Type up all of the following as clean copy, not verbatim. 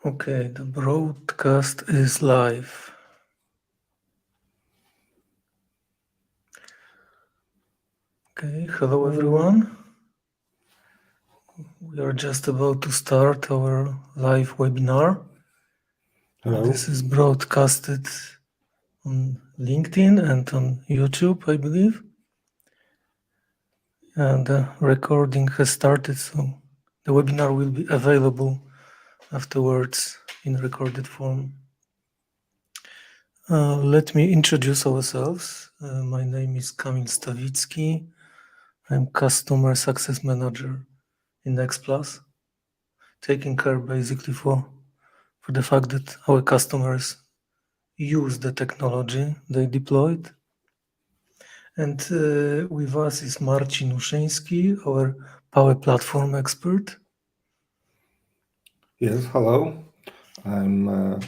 Okay, the broadcast is live. Okay, hello everyone. We are just about to start our live webinar. Hello. This is broadcasted on LinkedIn and on YouTube, I believe. And the recording has started, so the webinar will be available afterwards in recorded form. Let me introduce ourselves. My name is Kamil Stawicki. I'm Customer Success Manager in X+, taking care basically for the fact that our customers use the technology they deployed. And with us is Marcin Uszyński, our Power Platform expert. Yes, hello. I'm a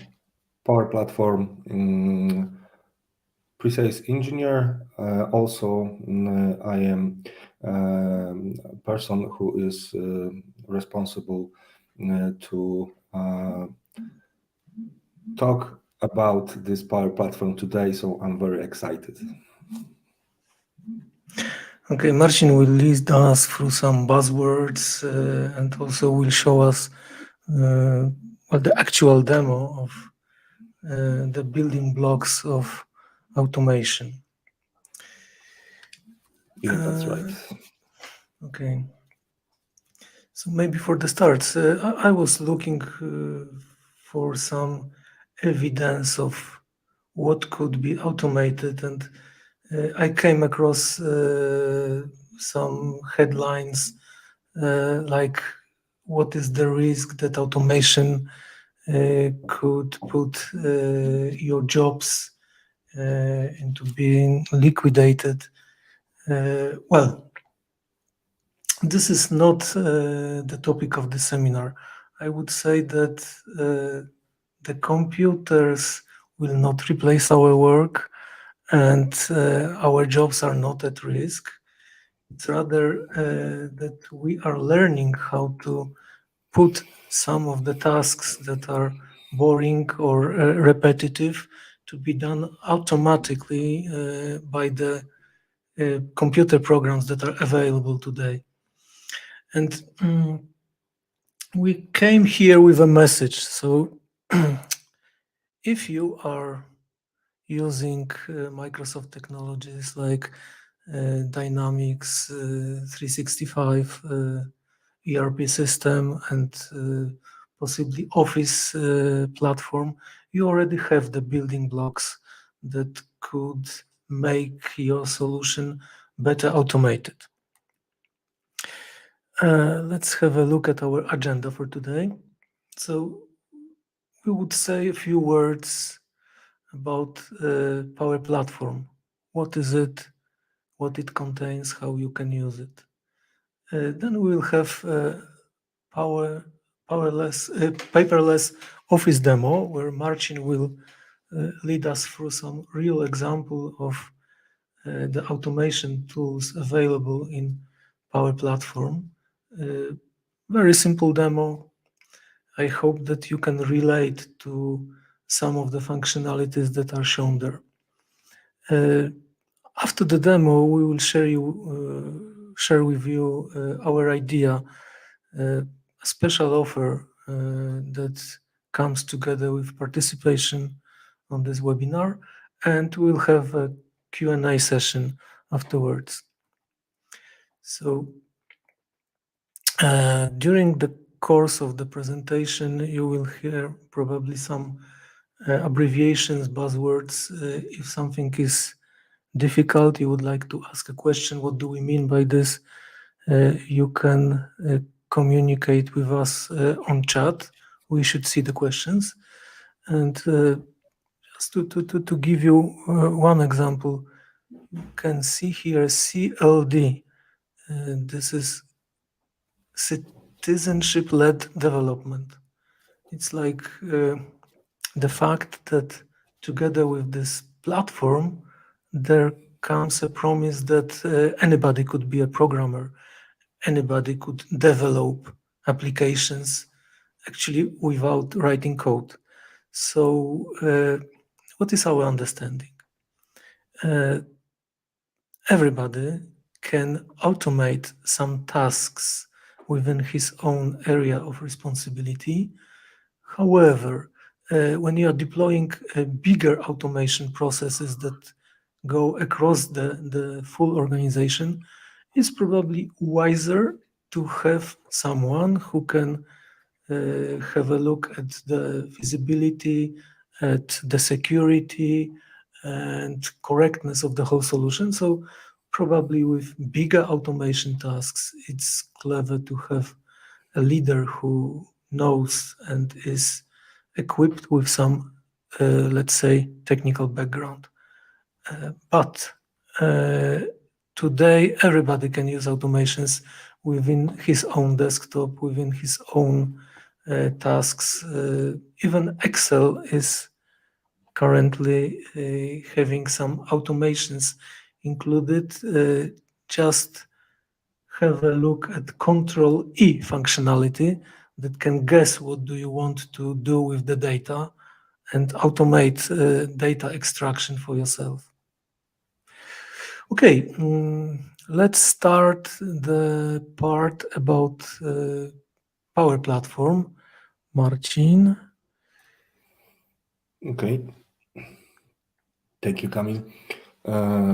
Power Platform pre-sales engineer. Also, I am a person who is responsible to talk about this Power Platform today, so I'm very excited. Okay, Marcin will lead us through some buzzwords and also will show us the actual demo of the building blocks of automation. Yeah, that's right. Okay. So maybe for the start, I was looking for some evidence of what could be automated, and I came across some headlines like, what is the risk that automation could put your jobs into being liquidated? Well, this is not the topic of the seminar. I would say that the computers will not replace our work, and our jobs are not at risk. It's rather that we are learning how to put some of the tasks that are boring or repetitive to be done automatically by the computer programs that are available today. And we came here with a message. So if you are using Microsoft technologies like Dynamics 365 ERP system and possibly Office platform, you already have the building blocks that could make your solution better automated. Let's have a look at our agenda for today. So we would say a few words about Power Platform. What is it? What it contains? How you can use it? Then we will have paperless Office demo, where Marcin will lead us through some real example of the automation tools available in Power Platform. Very simple demo. I hope that you can relate to some of the functionalities that are shown there. After the demo, we will share with you our idea, a special offer that comes together with participation on this webinar, and we'll have a Q&A session afterwards. So during the course of the presentation, you will hear probably some abbreviations, buzzwords. If something is difficult, you would like to ask a question, what do we mean by this? You can communicate with us on chat. We should see the questions. And just to give you one example, you can see here CLD. This is citizenship-led development. It's like the fact that together with this platform, there comes a promise that anybody could be a programmer, anybody could develop applications actually without writing code. So what is our understanding? Everybody can automate some tasks within his own area of responsibility. However, when you are deploying bigger automation processes that go across the full organization, it's probably wiser to have someone who can have a look at the feasibility, at the security and correctness of the whole solution. So probably with bigger automation tasks, it's clever to have a leader who knows and is equipped with some, let's say, technical background. But today, everybody can use automations within his own desktop, within his own tasks. Even Excel is currently having some automations included. Just have a look at Control E functionality that can guess what do you want to do with the data and automate data extraction for yourself. Okay, let's start the part about Power Platform. Marcin. Okay. Thank you, Kamil,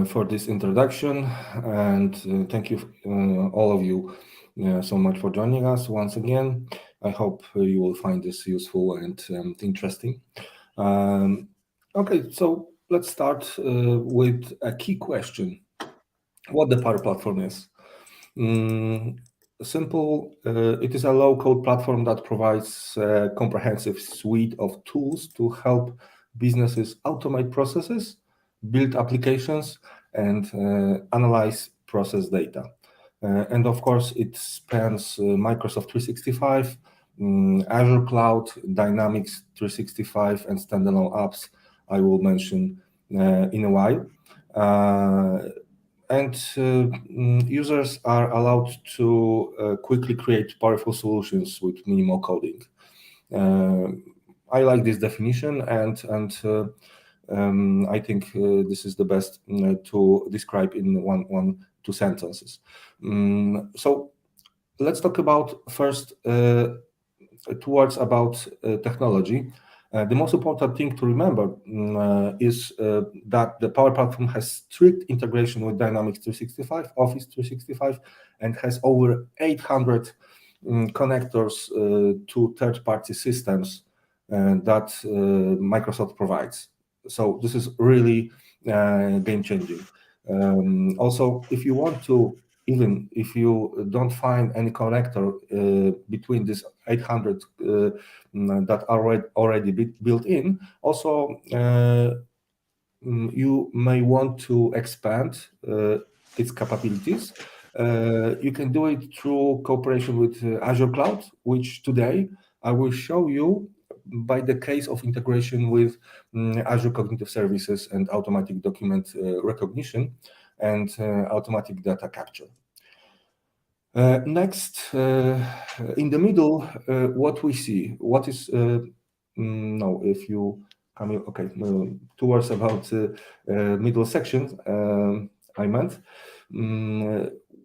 for this introduction, and thank you, all of you, so much for joining us once again. I hope you will find this useful and interesting. Okay, so let's start with a key question: what the Power Platform is. Simple. It is a low-code platform that provides a comprehensive suite of tools to help businesses automate processes, build applications, and analyze process data. And of course, it spans Microsoft 365, Azure Cloud, Dynamics 365, and standalone apps I will mention in a while. And users are allowed to quickly create powerful solutions with minimal coding. I like this definition, and I think this is the best to describe in two sentences. So let's talk about first towards about technology. The most important thing to remember is that the Power Platform has strict integration with Dynamics 365, Office 365, and has over 800 connectors to third-party systems that Microsoft provides. So this is really game-changing. Also, if you want to, even if you don't find any connector between these 800 that are already built in, also you may want to expand its capabilities. You can do it through cooperation with Azure Cloud, which today I will show you by the case of integration with Azure Cognitive Services and automatic document recognition and automatic data capture. Next, in the middle, what we see, what is, no, if you come, okay, towards about middle section, I meant,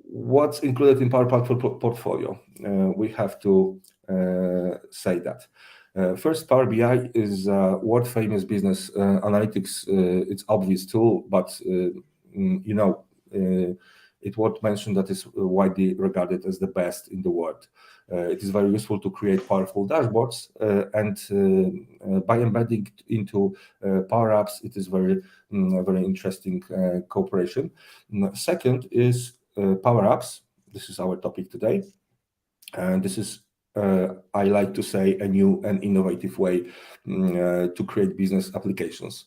what's included in Power Platform portfolio? We have to say that. First, Power BI is a world-famous business analytics. It's obvious tool, but you know, it worth mention that is widely regarded as the best in the world. It is very useful to create powerful dashboards, and by embedding into Power Apps, it is very interesting cooperation. Second is Power Apps. This is our topic today, and this is I like to say a new and innovative way to create business applications.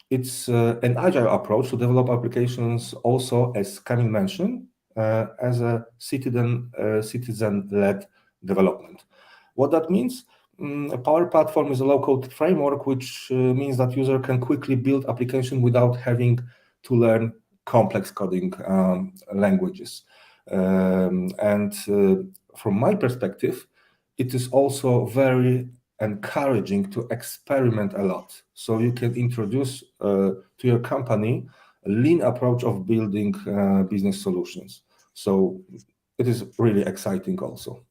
It's an agile approach to develop applications, also, as Kamil mentioned, as a citizen-led development. What that means? A Power Platform is a low-code framework, which means that user can quickly build application without having to learn complex coding languages. And from my perspective, it is also very encouraging to experiment a lot. So you can introduce to your company a lean approach of building business solutions. So it is really exciting also.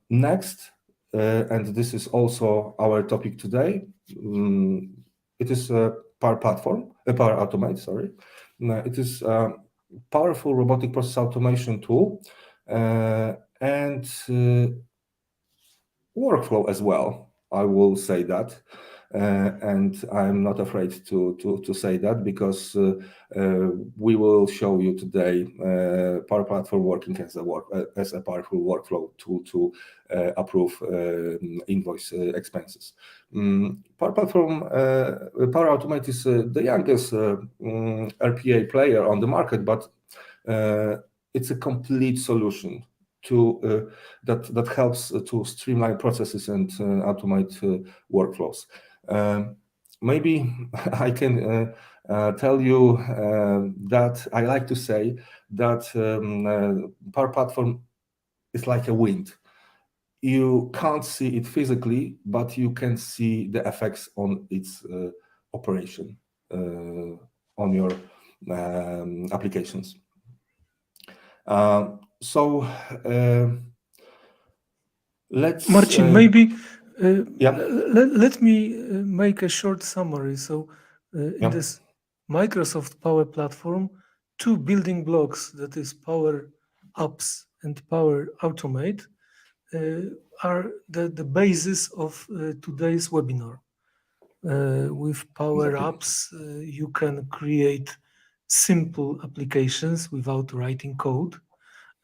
Next, and this is also our topic today, it is a Power Platform, Power Automate, sorry. It is a powerful robotic process automation tool and workflow as well. I will say that, and I'm not afraid to say that because we will show you today Power Platform working as a powerful workflow tool to approve invoice expenses. Power Platform, Power Automate is the youngest RPA player on the market, but it's a complete solution to that helps to streamline processes and automate workflows. Maybe I can tell you that I like to say that Power Platform is like a wind. You can't see it physically, but you can see the effects on its operation on your applications. So let's Marcin, maybe yeah, let me make a short summary. So, in yeah, this Microsoft Power Platform, two building blocks, that is Power Apps and Power Automate, are the basis of today's webinar. With Power exactly. Apps, you can create simple applications without writing code.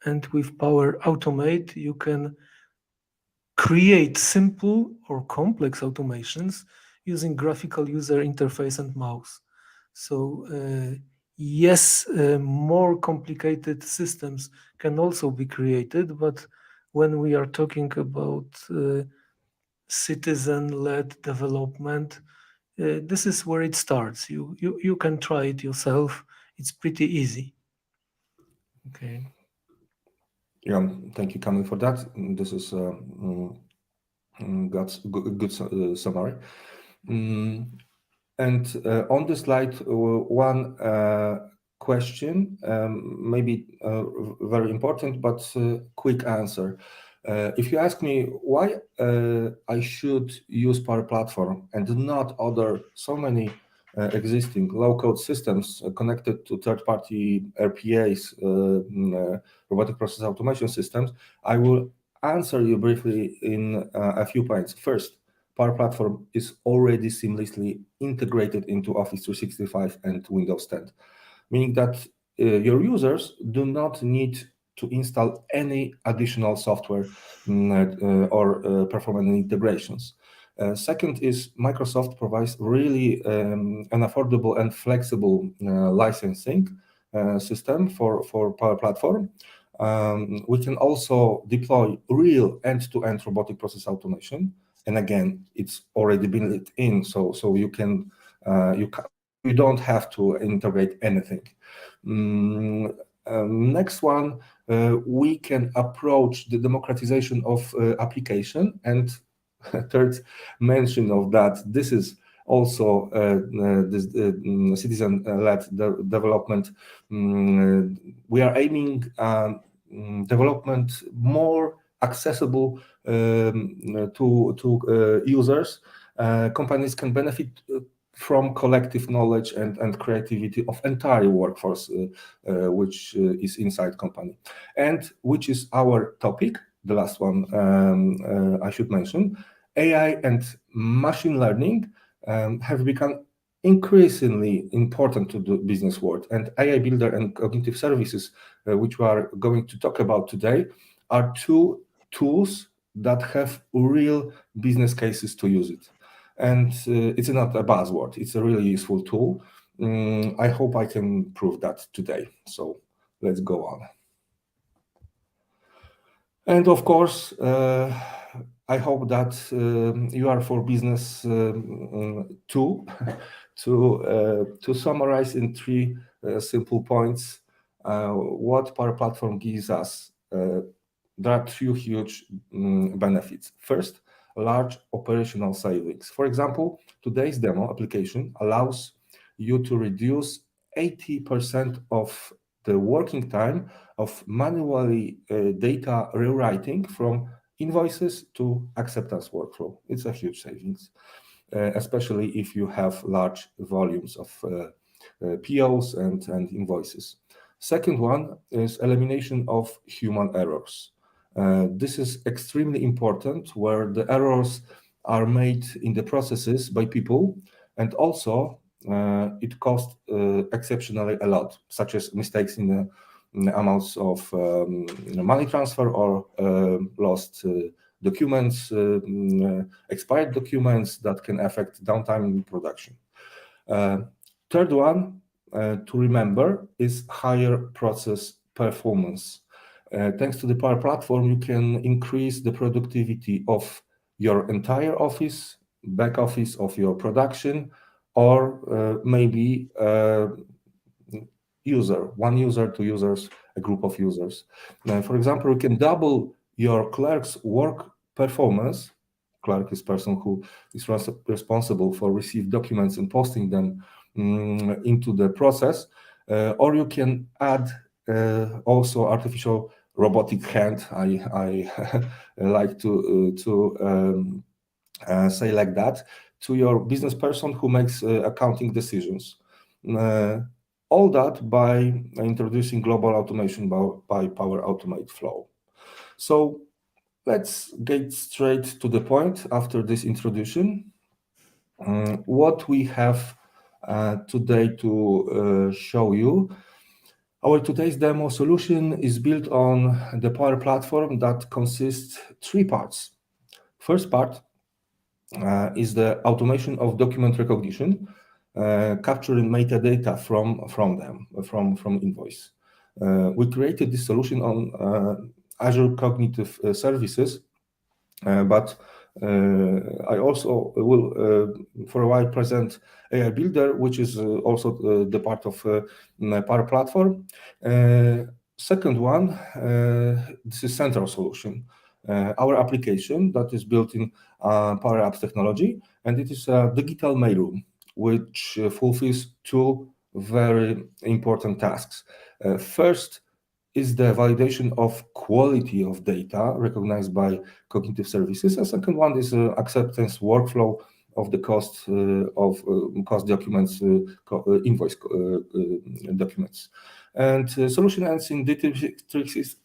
And with Power Automate, you can create simple or complex automations using graphical user interface and mouse. So yes, more complicated systems can also be created, but when we are talking about citizen-led development, this is where it starts. You can try it yourself. It's pretty easy. Okay. Yeah, thank you, Kamil, for that. This is good summary. And on the slide, one question, maybe very important, but quick answer. If you ask me why I should use Power Platform and not other so many existing low-code systems connected to third-party RPAs, robotic process automation systems, I will answer you briefly in a few points. First, Power Platform is already seamlessly integrated into Office 365 and Windows 10, meaning that your users do not need to install any additional software or perform any integrations. Second is Microsoft provides really an affordable and flexible licensing system for Power Platform. We can also deploy real end-to-end robotic process automation, and again, it's already been lit in, so you can you don't have to integrate anything. Next one, we can approach the democratization of application, and third mention of that, this is also this citizen-led development. We are aiming development more accessible to users. Companies can benefit from collective knowledge and creativity of entire workforce, which is inside company, and which is our topic, the last one I should mention. AI and machine learning have become increasingly important to the business world, and AI Builder and Cognitive Services, which we are going to talk about today, are two tools that have real business cases to use it. And it's not a buzzword, it's a really useful tool. I hope I can prove that today. So let's go on. And of course, I hope that you are for business too. To summarize in three simple points, what Power Platform gives us. there are two huge benefits. First, large operational savings. For example, today's demo application allows you to reduce 80% of the working time of manually data rewriting from invoices to acceptance workflow. It's a huge savings, especially if you have large volumes of POs and invoices. Second one is elimination of human errors. This is extremely important, where the errors are made in the processes by people, and also it costs exceptionally a lot, such as mistakes in the amounts of money transfer or lost documents, expired documents that can affect downtime in production. Third one to remember is higher process performance. Thanks to the Power Platform, you can increase the productivity of your entire office, back office of your production, or maybe one user, two users, a group of users. For example, you can double your clerk's work performance. Clerk is person who is responsible for receiving documents and posting them into the process, or you can add also artificial robotic hand. I like to say like that, to your business person who makes accounting decisions. All that by introducing global automation by Power Automate Flow. So let's get straight to the point after this introduction. What we have today to show you. Our today's demo solution is built on the Power Platform that consists three parts. First part is the automation of document recognition, capturing metadata from invoice. We created this solution on Azure Cognitive Services, but I also will for a while present AI Builder, which is also the part of Power Platform. Second one, this is central solution, our application that is built in Power Apps technology, and it is a digital mailroom, which fulfills two very important tasks. First is the validation of quality of data recognized by cognitive services. A second one is acceptance workflow of the cost documents, invoice documents. And solution ends in Dynamics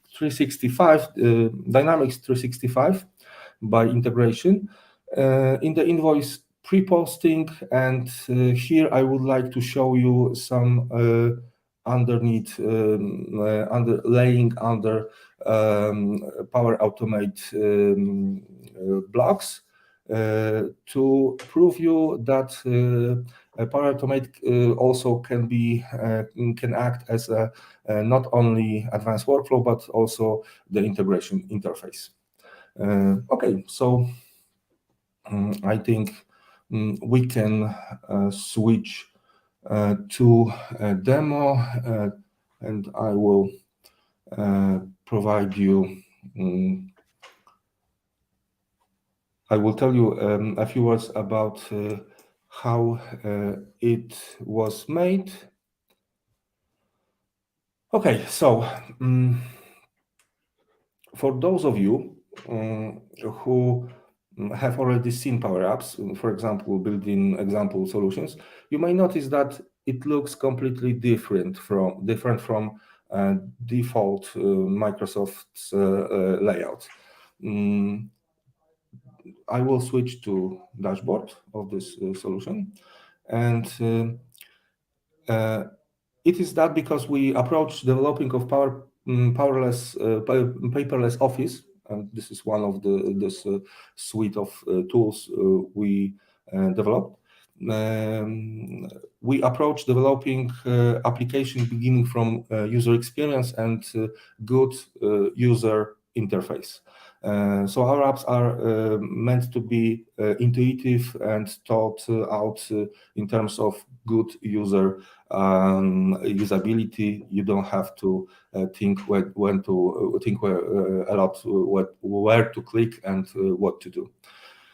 365 by integration in the invoice pre-posting. And here I would like to show you some underneath underlaying under Power Automate blocks to prove you that Power Automate also can act as a not only advanced workflow but also the integration interface. Okay, so I think we can switch to a demo, and I will provide you. I will tell you a few words about how it was made. Okay, so for those of you who have already seen Power Apps, for example, built-in example solutions, you may notice that it looks completely different from default Microsoft's layout. I will switch to dashboard of this solution, and it is that because we approach developing of paperless office, and this is one of this suite of tools we developed. We approach developing application beginning from user experience and good user interface. So our apps are meant to be intuitive and thought out in terms of good user usability. You don't have to think when to think a lot where to click and what to do.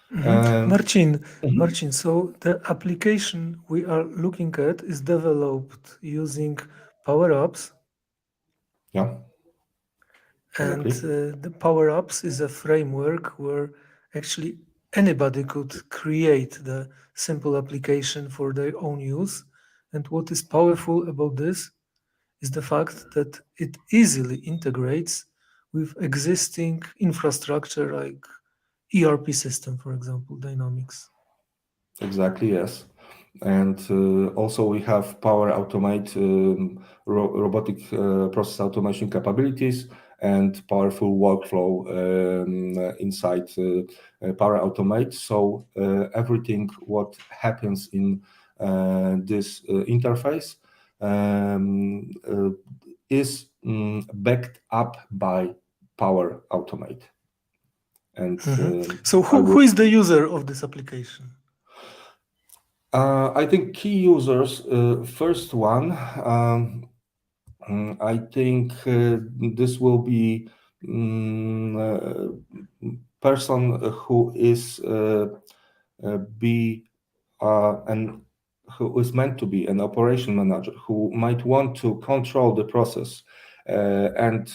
Marcin, Mhm. Marcin, so the application we are looking at is developed using Power Apps, Yeah, and exactly. the Power Apps is a framework where actually anybody could create the simple application for their own use. And what is powerful about this is the fact that it easily integrates with existing infrastructure like ERP system, for example, Dynamics. Exactly, yes. And also we have Power Automate robotic process automation capabilities and powerful workflow inside Power Automate. So everything what happens in this interface is backed up by Power Automate. And So I who will. is the user of this application? I think key users, first one, I think this will be person who is be and who is meant to be an operation manager who might want to control the process. And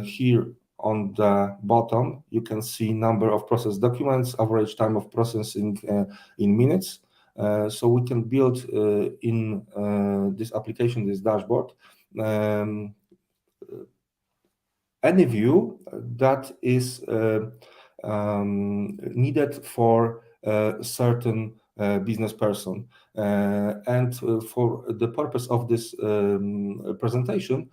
here on the bottom, you can see number of process documents, average time of processing in minutes. So we can build in this application, this dashboard, um, any view that is needed for a certain business person. And for the purpose of this presentation,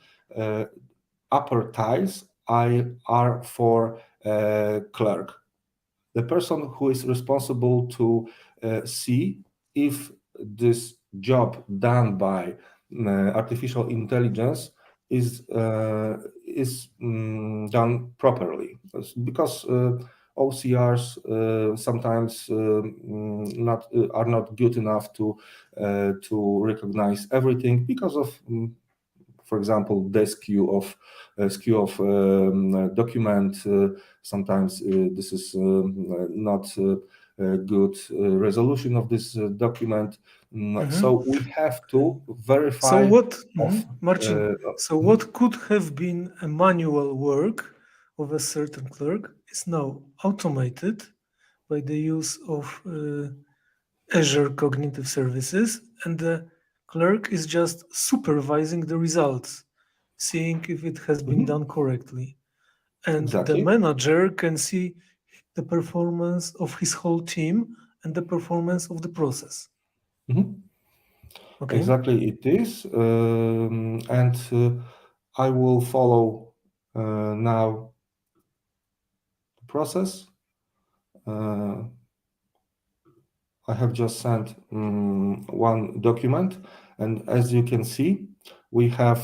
upper tiles are for clerk, the person who is responsible to see if this job done by artificial intelligence is done properly, because OCRs sometimes not are not good enough to recognize everything because of for example, the skew of document. Sometimes this is not a good resolution of this document. Mhm. So we have to So verify what, of. Marcin, Uh, so mhm, what could have been a manual work of a certain clerk is now automated by the use of Azure Cognitive Services, and the clerk is just supervising the results, seeing if it has been mhm, done correctly. And the exactly. manager can see the performance of his whole team and the performance of the process. Mhm. Okay. Exactly, it is. And I will follow now the process. Uh, I have just sent one document, and as you can see, we have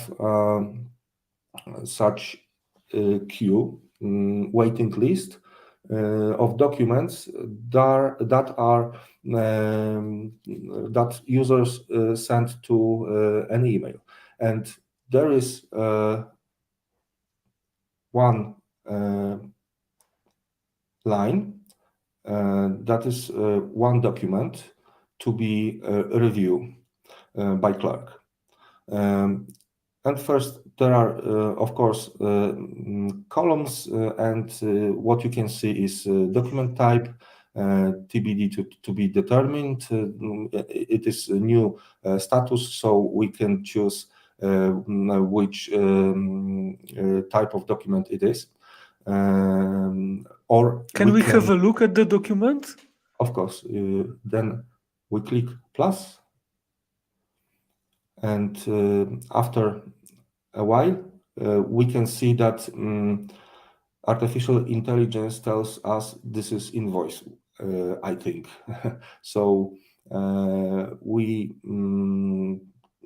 such a queue, waiting list of documents um, that users send to an email, and there is one line that is one document to be reviewed by clerk. Um, and first, there are, of course, columns, and what you can see is document type, TBD to be determined. It is a new status, so we can choose which type of document it is. Or Can we we have can, a look at the document? of course, then we click plus, and after a while, we can see that artificial intelligence tells us this is invoice, I think. So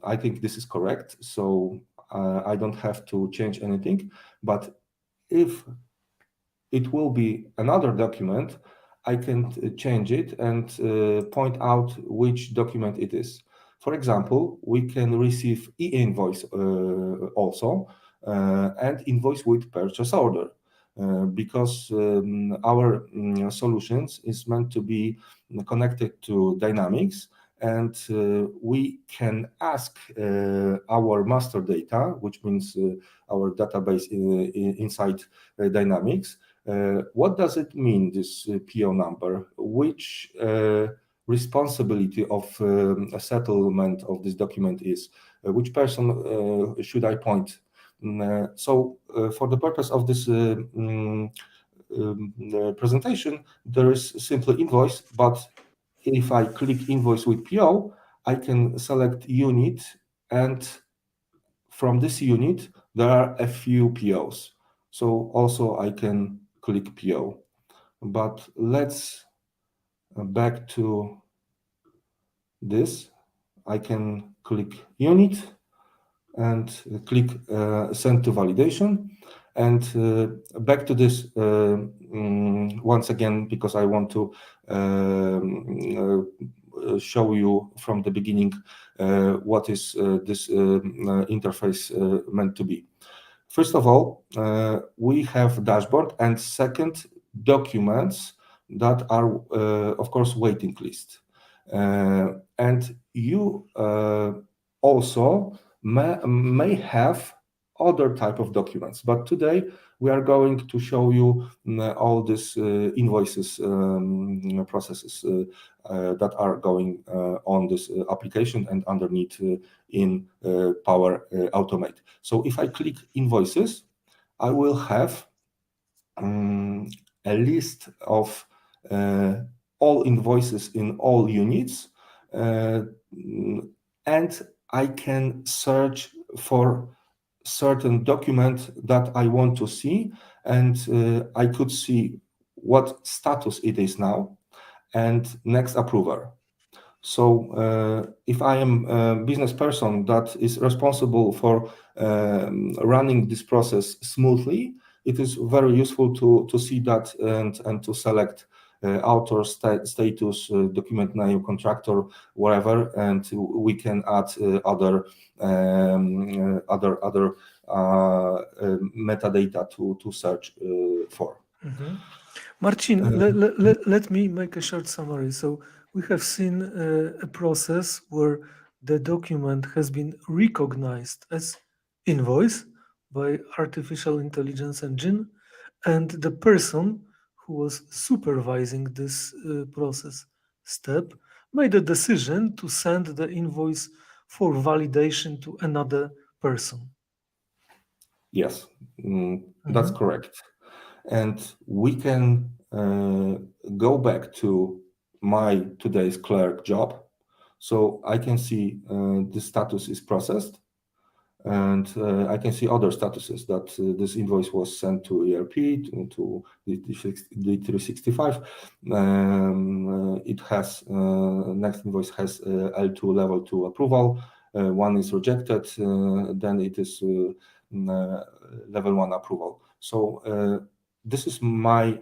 I think this is correct. So I don't have to change anything, but If it will be another document, I can change it and point out which document it is. For example, we can receive e-invoice also and invoice with purchase order because our solutions is meant to be connected to Dynamics, and we can ask our master data, which means our database inside Dynamics, what does it mean, this PO number? Which responsibility of a settlement of this document is? Which person should I point? For the purpose of this presentation, there is simply invoice, but if I click invoice with PO, I can select unit, and from this unit, there are a few POs. So also I can click PO. But let's back to this. I can click unit and click send to validation. And back to this once again, because I want to show you from the beginning what is this interface meant to be. First of all, we have dashboard, and second, documents that are, of course, waiting list. And you also may have other type of documents, but today we are going to show you all these invoices processes that are going on this application and underneath in Power Automate. So if I click invoices, I will have a list of all invoices in all units, and I can search for certain document that I want to see, and I could see what status it is now and next approver. So if I am a business person that is responsible for running this process smoothly, it is very useful to see that and to select author, status, document name, contractor, wherever, and we can add other metadata to search for. Marcin, let me make a short summary. So we have seen a process where the document has been recognized as invoice by artificial intelligence engine, and the person who was supervising this process step made a decision to send the invoice for validation to another person. Yes, that's correct. And we can go back to my today's clerk job. So I can see the status is processed, and I can see other statuses that this invoice was sent to ERP, to the 365. It has next invoice has L2 level 2 approval. One is rejected, then it is level 1 approval. So this is my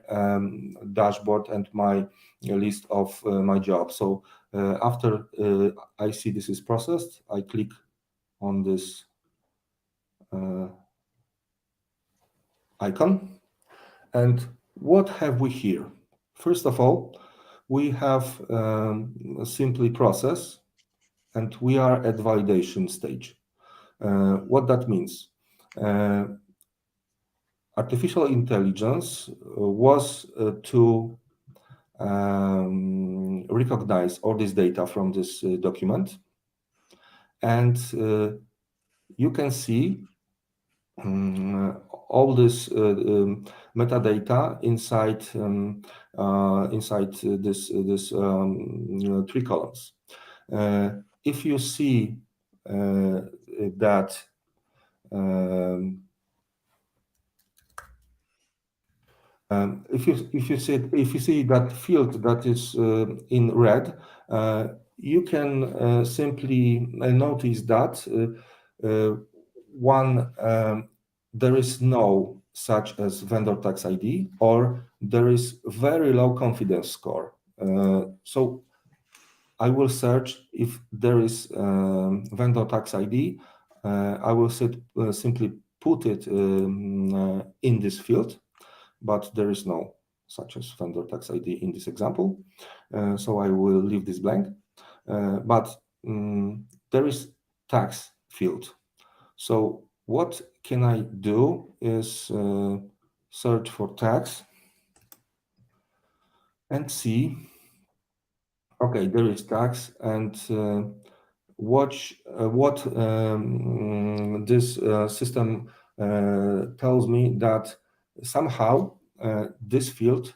dashboard and my list of my job. So after I see this is processed, I click on this icon. And what have we here? First of all, we have simply process, and we are at validation stage. What that means? Artificial intelligence was to recognize all this data from this document, and you can see all this metadata inside this three columns. If you see that if you see that field that is in red, you can simply notice that one there is no such as vendor tax ID, or there is very low confidence score. So I will search if there is vendor tax ID. I will simply put it in this field, but there is no such as vendor tax ID in this example. So I will leave this blank. But there is tax field. So what can I do is search for tax and see, okay, there is tax, and watch what this system tells me that somehow this field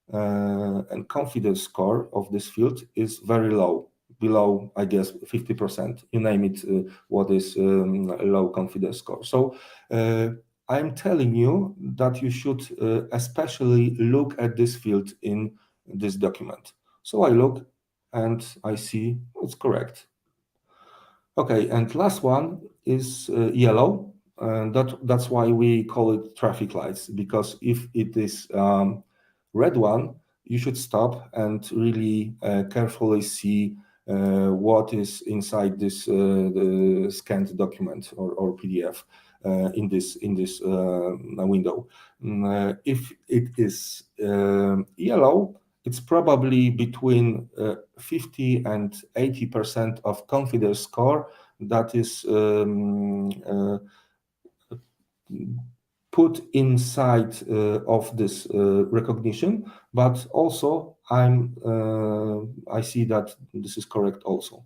and confidence score of this field is very low, below, I guess, 50%. You name it, what is a low confidence score. So I'm telling you that you should especially look at this field in this document. So I look and I see it's correct. Okay, and last one is yellow. That's why we call it traffic lights, because if it is red one, you should stop and really carefully see what is inside this the scanned document or PDF in this window. If it is yellow, it's probably between 50 and 80% of confidence score that is put inside of this recognition, but also I see that this is correct also.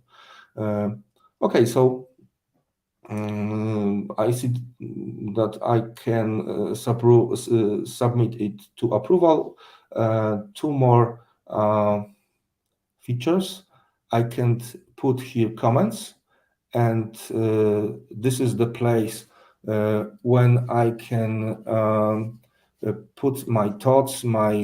Okay, so I see that I can submit it to approval. Two more features. I can put here comments, and this is the place when I can put my thoughts, my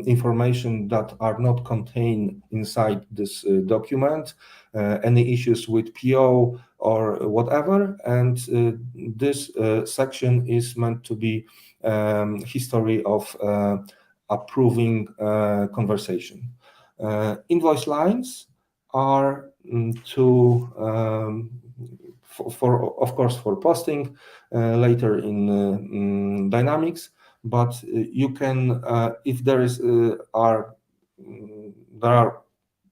information that are not contained inside this document, any issues with PO or whatever. And this section is meant to be history of approving conversation. Invoice lines are for of course for posting later in Dynamics, but you can if there are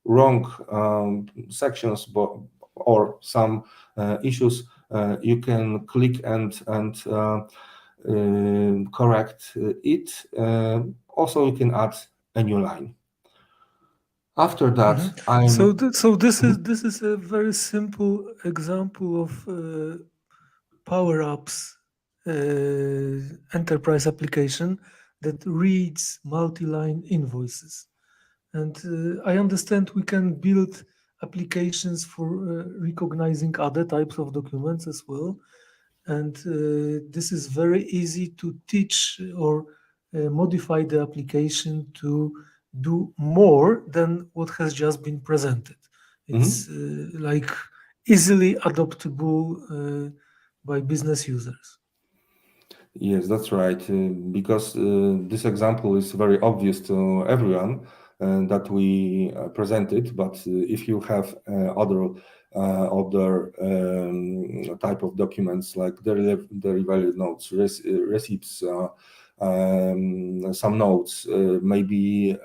wrong sections or some issues, you can click and correct it. Also, you can add a new line. After that, So, I'm this is a very simple example of power-ups enterprise application that reads multi-line invoices. And I understand we can build applications for recognizing other types of documents as well. And this is very easy to teach or modify the application to do more than what has just been presented. It's like easily adoptable by business users. Yes, that's right. Because this example is very obvious to everyone that we presented. But if you have other type of documents like derivative notes, receipts, some notes, maybe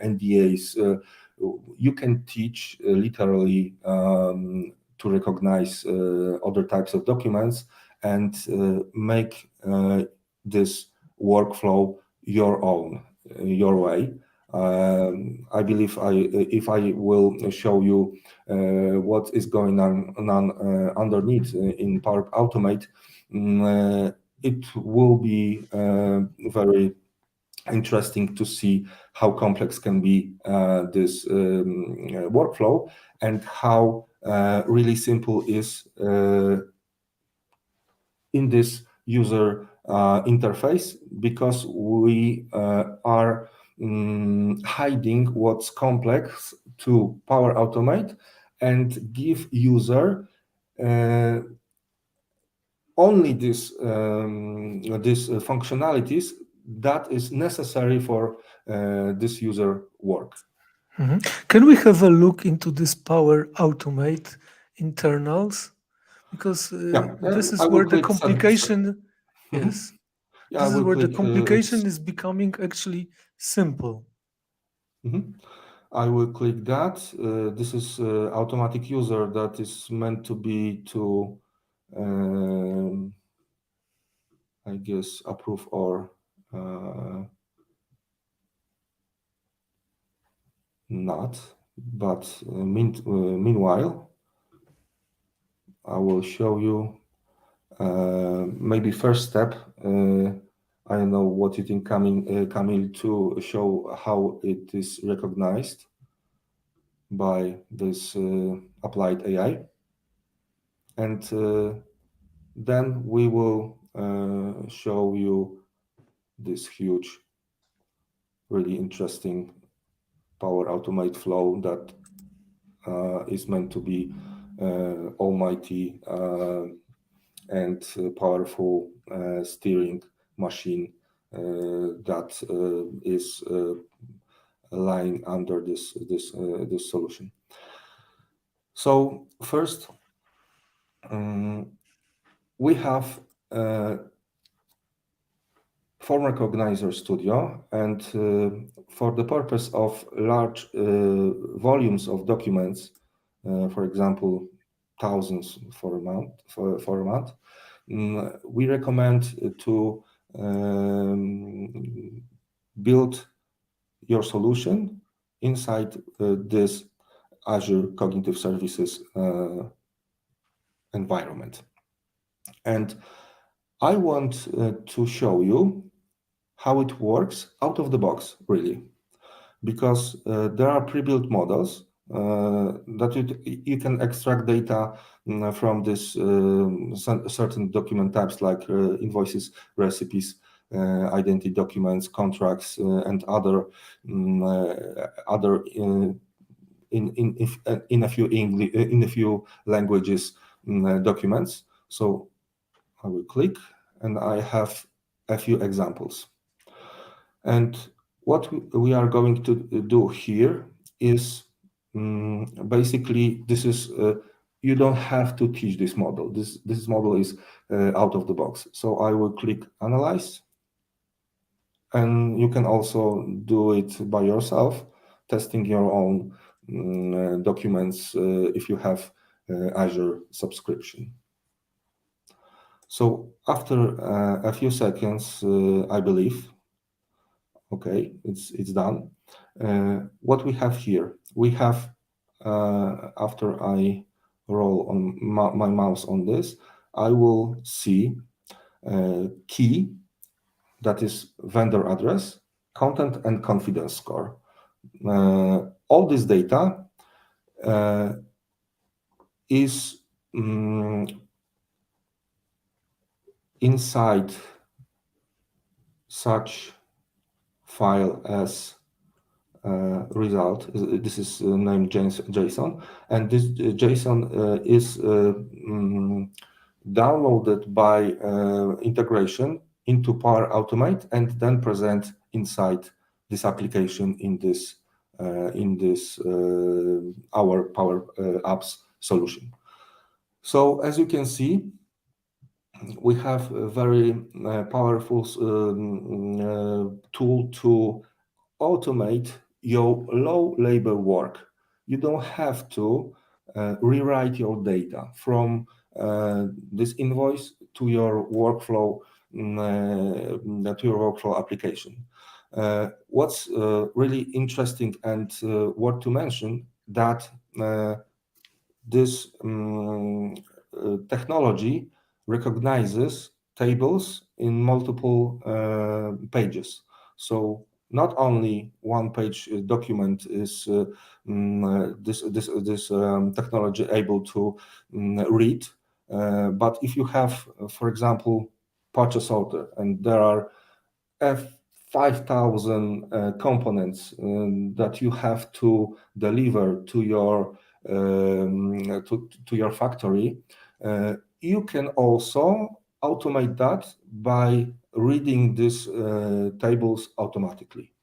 NDAs, you can teach literally to recognize other types of documents and make this workflow your own, your way. I believe if I will show you what is going on underneath in Power Automate, it will be very interesting to see how complex can be this workflow and how really simple is in this user interface, because we are hiding what's complex to Power Automate and give user only these functionalities that is necessary for this user work. Can we have a look into this Power Automate internals? Because Yeah, this I is will where the click complication, Mhm. yes, Yeah, I this is will where the click. complication is becoming actually simple. Mhm. I will click that. This is automatic user that is meant to be to, I guess, approve or not. But meanwhile, I will show you maybe first step. I don't know what you think, Camille, to show how it is recognized by this applied AI. And then we will show you this huge, really interesting Power Automate flow that is meant to be almighty and powerful steering machine that is lying under this solution. So first, we have Form Recognizer Studio, and for the purpose of large volumes of documents, for example, thousands for a month, we recommend to build your solution inside this Azure Cognitive Services environment. And I want to show you how it works out of the box, really, because there are pre-built models that you can extract data from this certain document types like invoices, recipes, identity documents, contracts, and other in a few languages documents. So I will click, and I have a few examples. And what we are going to do here is basically this is you don't have to teach this model. This model is out of the box. So I will click Analyze, and you can also do it by yourself, testing your own documents if you have Azure subscription. So after a few seconds, I believe, okay, it's done. What we have here, we have, after I roll on my mouse on this, I will see key, that is vendor address, content and confidence score. All this data is inside such file as result. This is named JSON, and this JSON is downloaded by integration into Power Automate and then present inside this application in this our Power Apps solution. So as you can see, we have a very powerful tool to automate your low labor work. You don't have to rewrite your data from this invoice to your workflow application. What's really interesting and worth to mention that this technology recognizes tables in multiple pages. So not only one page document is this technology able to read, but if you have, for example, purchase order, and there are 5,000 components that you have to deliver to your factory, you can also automate that by reading these tables automatically.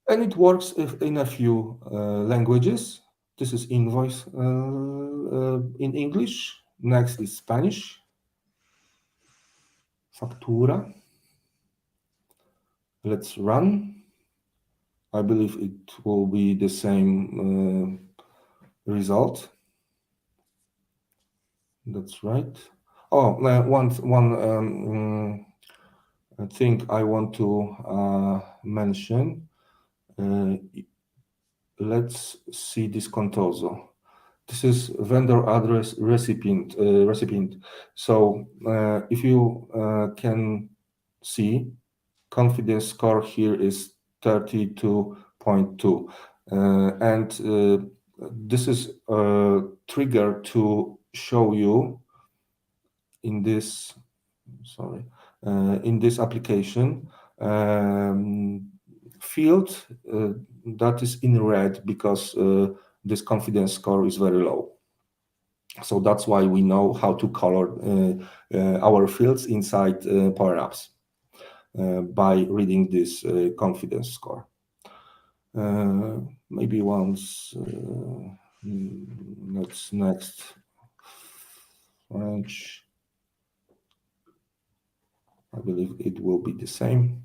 And it works in a few languages. This is invoice in English. Next is Spanish. Factura. Let's run. I believe it will be the same result. That's right. Oh, one thing I want to mention. Let's see this Contoso. This is vendor address recipient. So if you can see, confidence score here is 32.2, and this is a trigger to show you in this in this application field that is in red because this confidence score is very low. So that's why we know how to color our fields inside Power Apps by reading this confidence score. Maybe once let's next French. I believe it will be the same.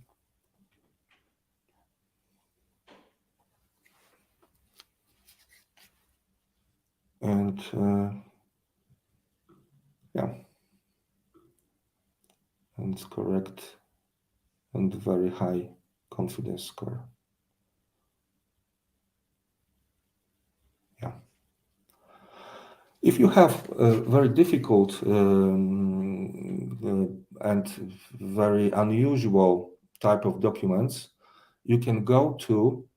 And yeah, and it's correct and very high confidence score. Yeah. If you have very difficult and very unusual type of documents, you can go to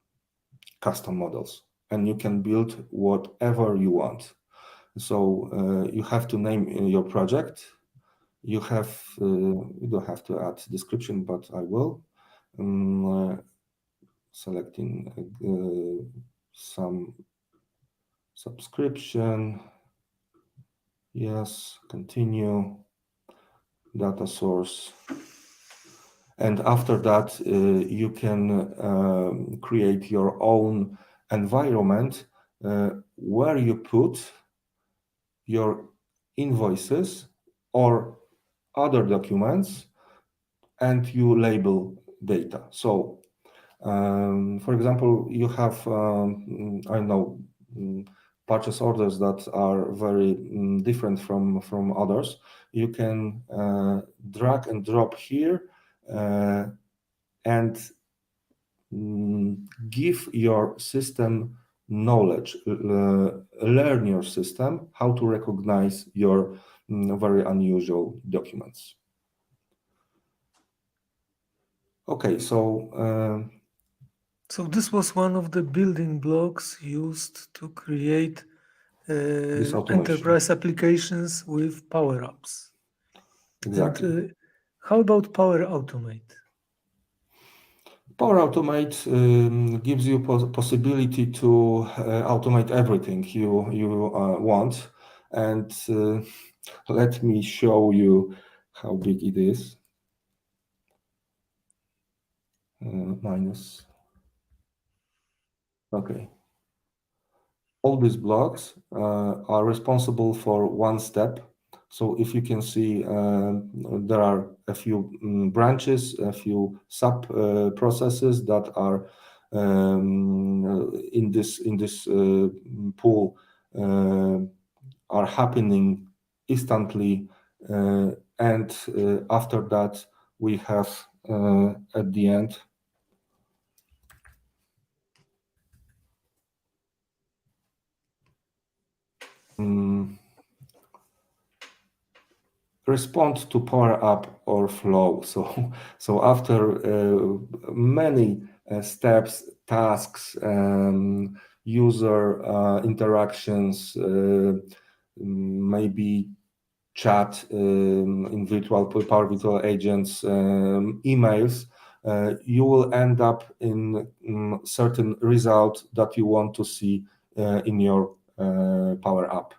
custom models and you can build whatever you want. So you have to name your project. You have you don't have to add description, but I will. Selecting some subscription. Yes, continue. Data source. And after that, you can create your own environment where you put your invoices or other documents and you label data. So, for example, you have, I know, purchase orders that are very different from others. You can drag and drop here and give your system knowledge, learn your system how to recognize your very unusual documents. Okay, so So this was one of the building blocks used to create this automation. enterprise applications with Power Apps. Exactly. And how about Power Automate? Power Automate gives you possibility to automate everything you want, and let me show you how big it is. Minus. Okay. All these blocks are responsible for one step. So if you can see, there are a few branches, a few sub processes that are in this pool are happening instantly, and after that we have at the end respond to Power App or flow. So after many steps, tasks, user interactions, maybe chat in Power Virtual Agents, emails, you will end up in certain result that you want to see in your Power App.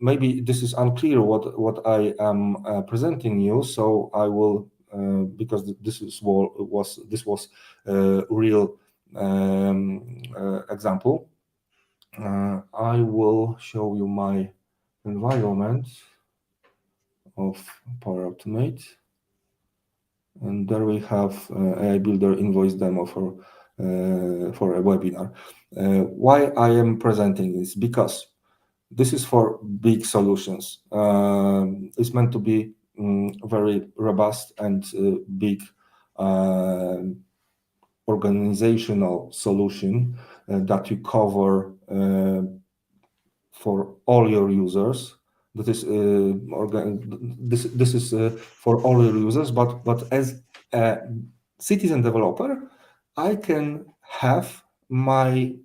Maybe this is unclear what I am presenting you, so I will because this was real example. I will show you my environment of Power Automate, and there we have AI Builder invoice demo for a webinar. Why I am presenting this? Because this is for big solutions. It's meant to be very robust and big organizational solution that you cover for all your users. That is this is for all your users, but as a citizen developer, I can have my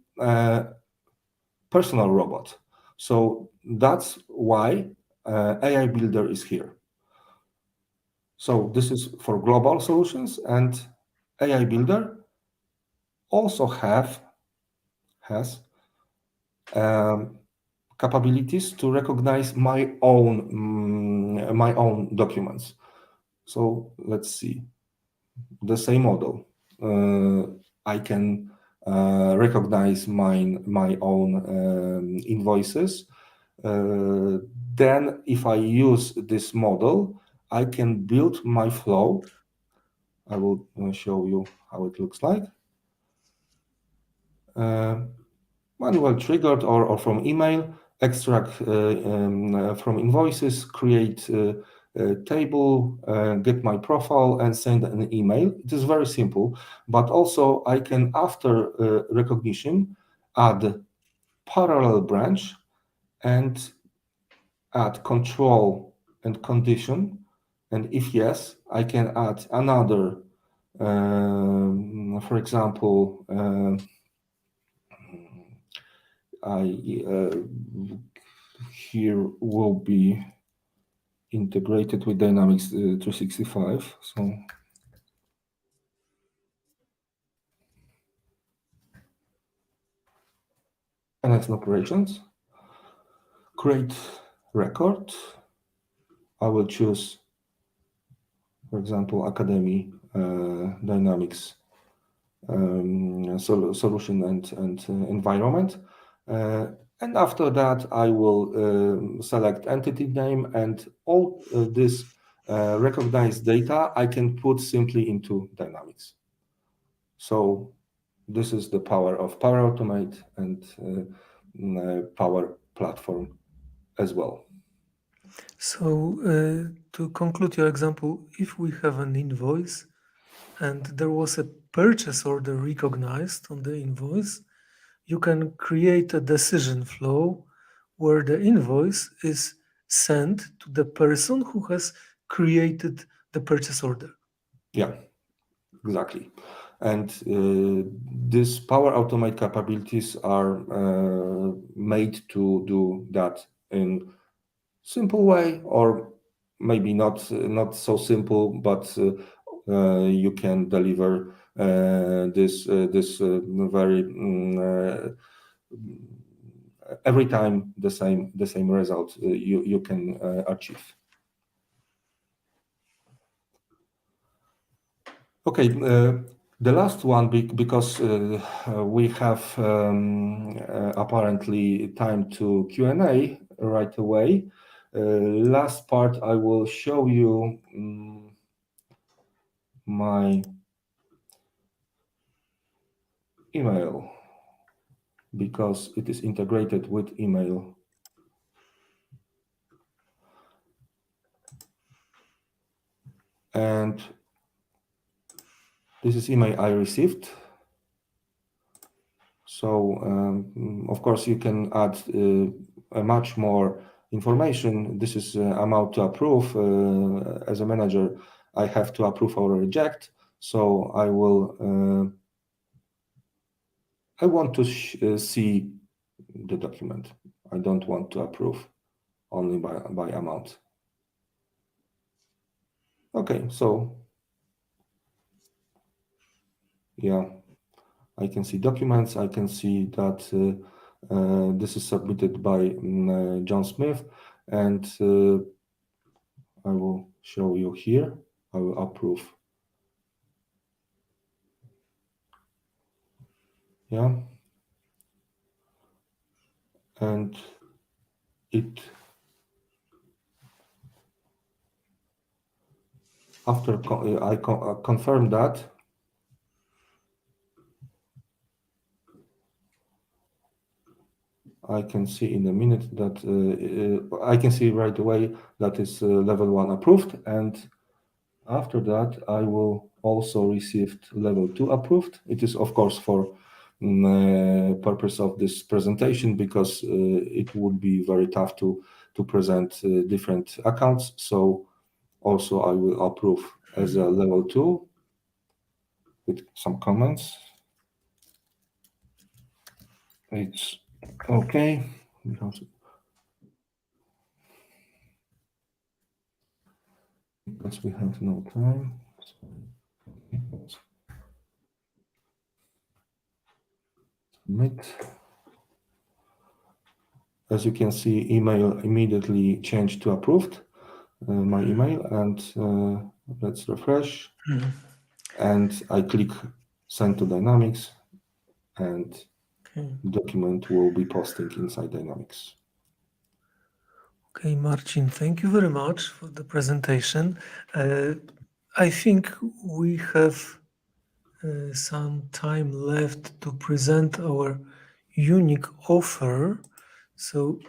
personal robot. So that's why AI Builder is here. So this is for global solutions, and AI Builder also has capabilities to recognize my own documents. So let's see the same model. I can recognize my own invoices. Then if I use this model, I can build my flow. I will show you how it looks like. Manual triggered or from email, extract from invoices, create a table, get my profile, and send an email. It is very simple, but also I can, after recognition, add parallel branch and add control and condition. And if yes, I can add another, for example, here will be integrated with Dynamics 365. So NS operations, create record. I will choose, for example, Academy Dynamics solution and environment. And after that, I will select entity name, and all this recognized data I can put simply into Dynamics. So this is the power of Power Automate and Power Platform as well. So to conclude your example, if we have an invoice and there was a purchase order recognized on the invoice, you can create a decision flow where the invoice is sent to the person who has created the purchase order. Yeah, exactly. And these Power Automate capabilities are made to do that in simple way, or maybe not so simple, but you can deliver this very every time the same result you can achieve. Okay, the last one, because we have apparently time to Q&A right away. Last part, I will show you my email, because it is integrated with email. And this is email I received. So, of course, you can add much more information. This is amount to approve. As a manager, I have to approve or reject. So I will. I want to see the document. I don't want to approve only by amount. Okay, so yeah, I can see documents. I can see that This is submitted by John Smith, and I will show you here. I will approve. Yeah, and it after I confirm that, I can see in a minute that I can see right away that is level 1 approved, and after that I will also receive level 2 approved. It is of course for purpose of this presentation, because it would be very tough to present different accounts. So also I will approve as a level 2 with some comments. It's okay because we have no time. Submit. As you can see, email immediately changed to approved, my email, and let's refresh. And I click send to Dynamics, and document will be posting inside Dynamics. Okay, Marcin, thank you very much for the presentation. I think we have some time left to present our unique offer. So,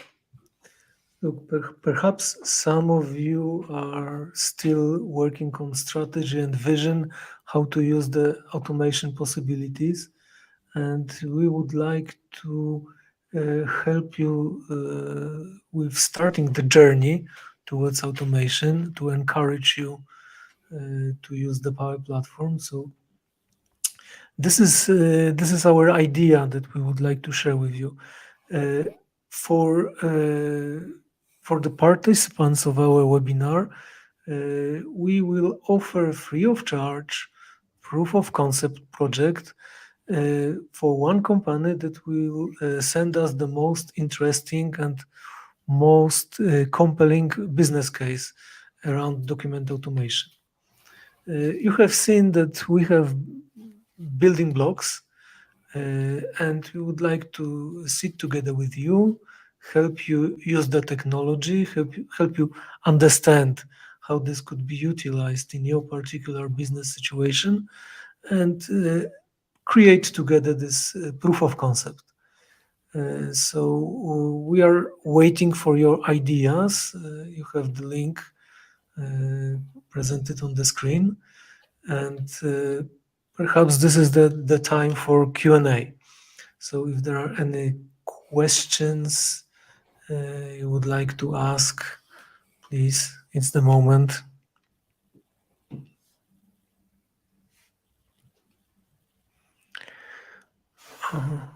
look, perhaps some of you are still working on strategy and vision, how to use the automation possibilities. And we would like to help you with starting the journey towards automation, to encourage you to use the Power Platform. So this is our idea that we would like to share with you. Uh, for uh, for the participants of our webinar, we will offer free of charge proof of concept project for one company that will send us the most interesting and most compelling business case around document automation. You have seen that we have building blocks, and we would like to sit together with you, help you use the technology, help you understand how this could be utilized in your particular business situation, and create together this proof of concept. So we are waiting for your ideas. You have the link presented on the screen, and perhaps this is the time for Q&A. So if there are any questions you would like to ask, please, it's the moment.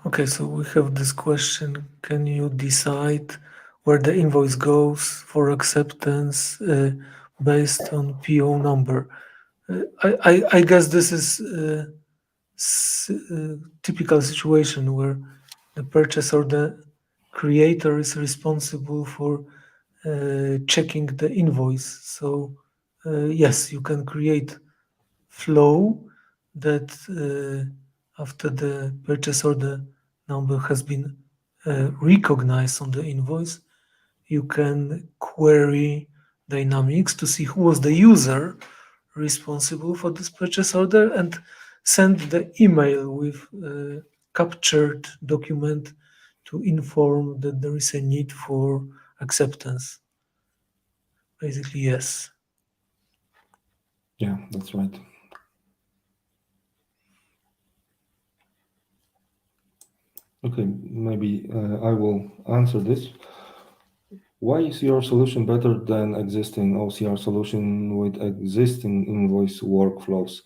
Okay, so we have this question. Can you decide where the invoice goes for acceptance based on PO number? I guess this is typical situation where the purchaser, the creator is responsible for checking the invoice. So yes, you can create flow that after the purchase order number has been recognized on the invoice, you can query Dynamics to see who was the user responsible for this purchase order and send the email with a captured document to inform that there is a need for acceptance. Basically, yes. Yeah, that's right. Okay, maybe I will answer this. Why is your solution better than existing OCR solution with existing invoice workflows?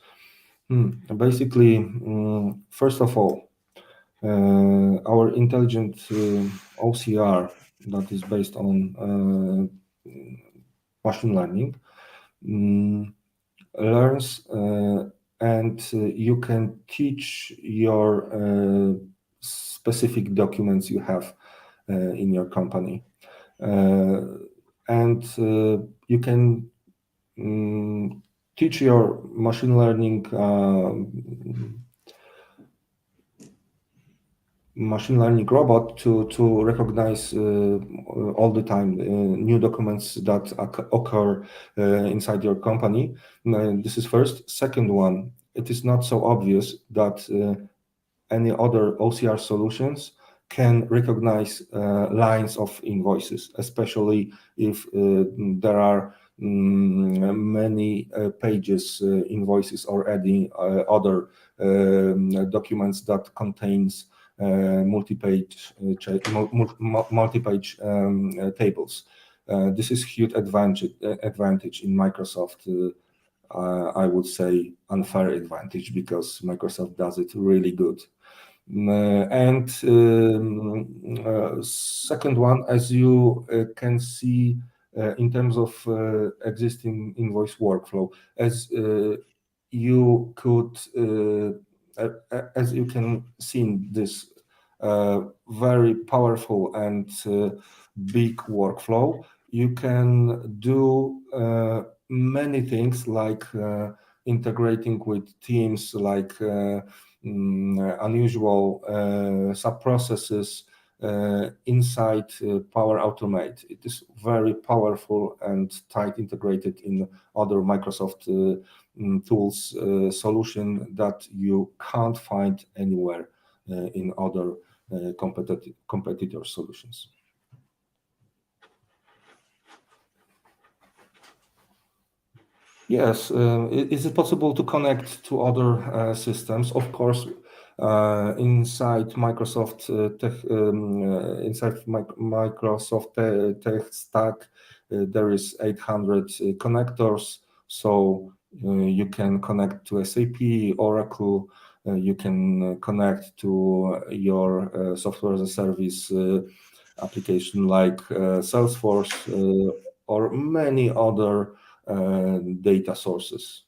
Basically, first of all, our intelligent OCR that is based on machine learning learns, and you can teach your specific documents you have in your company. And you can teach your machine learning robot to recognize all the time new documents that occur inside your company. This is first. Second one, it is not so obvious that any other OCR solutions can recognize lines of invoices, especially if there are many pages invoices or any other documents that contains multi-page tables. This is huge advantage in Microsoft. I would say unfair advantage, because Microsoft does it really good. And second one, as you can see in terms of existing invoice workflow, as you can see in this very powerful and big workflow, you can do many things, like integrating with teams, like unusual sub-processes inside Power Automate. It is very powerful and tight integrated in other Microsoft tools solution that you can't find anywhere in other competitor solutions. Yes, is it possible to connect to other systems? Of course, inside Microsoft tech stack, there is 800 connectors. So you can connect to SAP, Oracle. You can connect to your software as a service application like Salesforce or many other data sources.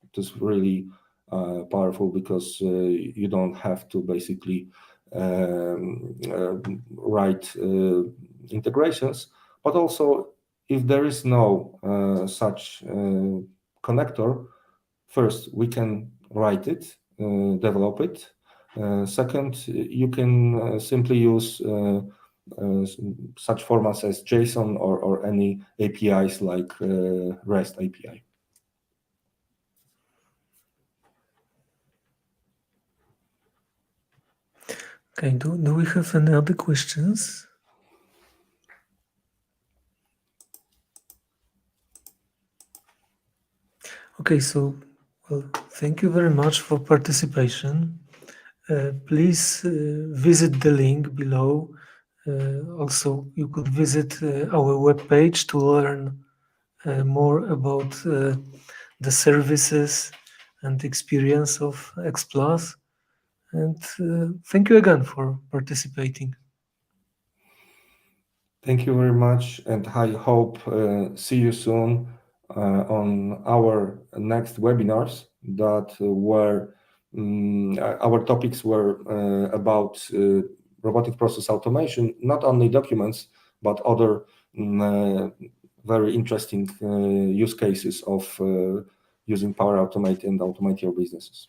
It is really powerful, because you don't have to basically write integrations, but also if there is no such connector, first we can write it, develop it. Second, you can simply use such formats as JSON or any APIs like REST API. Okay, do we have any other questions? Okay, so well, thank you very much for participation. Please visit the link below. Also, you could visit our webpage to learn more about the services and experience of X Plus. And thank you again for participating. Thank you very much, and I hope see you soon on our next webinars that were our topics were about robotic process automation, not only documents, but other very interesting use cases of using Power Automate and automate your businesses.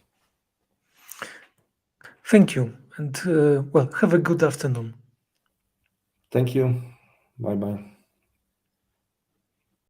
Thank you, and well, have a good afternoon. Thank you. Bye-bye.